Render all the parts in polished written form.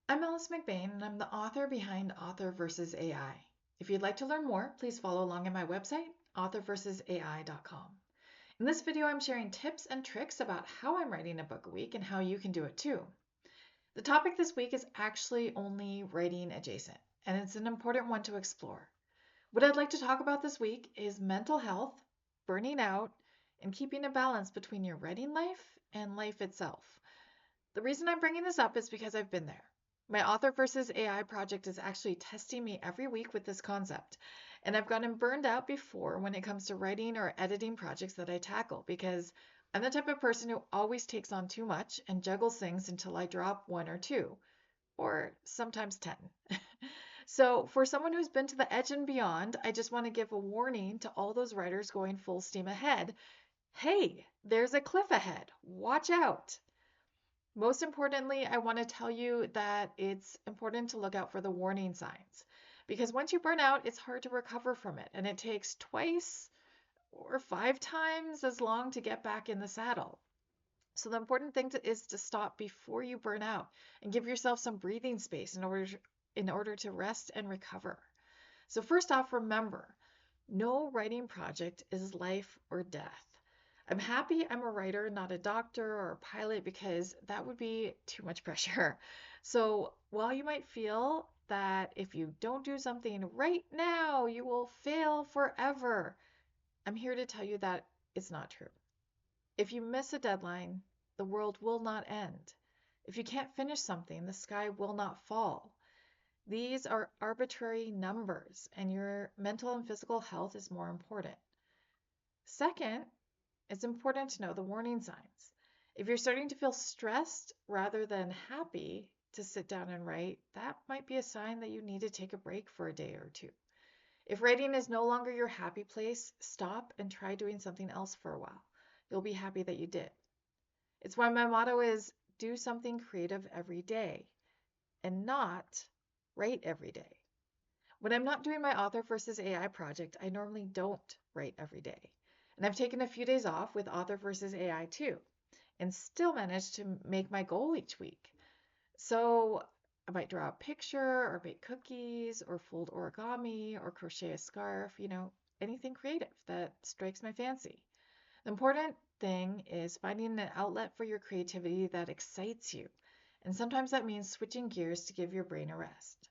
I'm Alice McBain, and I'm the author behind Author vs. AI. If you'd like to learn more, please follow along at my website, authorversusai.com. In this video, I'm sharing tips and tricks about how I'm writing a book a week and how you can do it too. The topic this week is actually only writing adjacent, and it's an important one to explore. What I'd like to talk about this week is mental health, burning out, and keeping a balance between your writing life and life itself. The reason I'm bringing this up is because I've been there. My Author versus AI project is actually testing me every week with this concept. And I've gotten burned out before when it comes to writing or editing projects that I tackle because I'm the type of person who always takes on too much and juggles things until I drop one or two, or sometimes 10. So, for someone who's been to the edge and beyond, I just want to give a warning to all those writers going full steam ahead. Hey, there's a cliff ahead. Watch out. Most importantly, I want to tell you that it's important to look out for the warning signs because once you burn out, it's hard to recover from it, and it takes twice or 5 times as long to get back in the saddle. So the important thing is to stop before you burn out and give yourself some breathing space in order to rest and recover. So first off, remember, no writing project is life or death. I'm happy I'm a writer, not a doctor or a pilot, because that would be too much pressure. So while you might feel that if you don't do something right now, you will fail forever, I'm here to tell you that it's not true. If you miss a deadline, the world will not end. If you can't finish something, the sky will not fall. These are arbitrary numbers, and your mental and physical health is more important. Second, it's important to know the warning signs. If you're starting to feel stressed rather than happy to sit down and write, that might be a sign that you need to take a break for a day or two. If writing is no longer your happy place, stop and try doing something else for a while. You'll be happy that you did. It's why my motto is do something creative every day and not write every day. When I'm not doing my Author versus AI project, I normally don't write every day. And I've taken a few days off with Author versus AI too, and still managed to make my goal each week. So I might draw a picture or bake cookies or fold origami or crochet a scarf, anything creative that strikes my fancy. The important thing is finding an outlet for your creativity that excites you. And sometimes that means switching gears to give your brain a rest.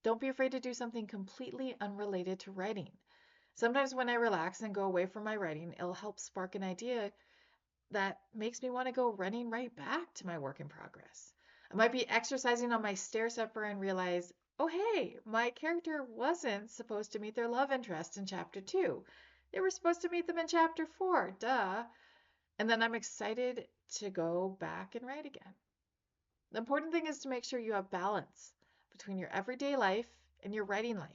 Don't be afraid to do something completely unrelated to writing. Sometimes when I relax and go away from my writing, it'll help spark an idea that makes me want to go running right back to my work in progress. I might be exercising on my stair stepper and realize, oh hey, my character wasn't supposed to meet their love interest in chapter 2. They were supposed to meet them in chapter 4, duh. And then I'm excited to go back and write again. The important thing is to make sure you have balance between your everyday life and your writing life.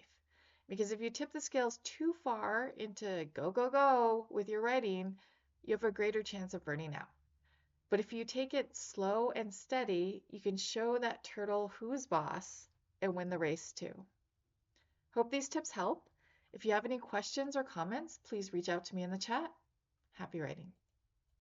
Because if you tip the scales too far into go, go, go with your writing, you have a greater chance of burning out. But if you take it slow and steady, you can show that turtle who's boss and win the race too. Hope these tips help. If you have any questions or comments, please reach out to me in the chat. Happy writing.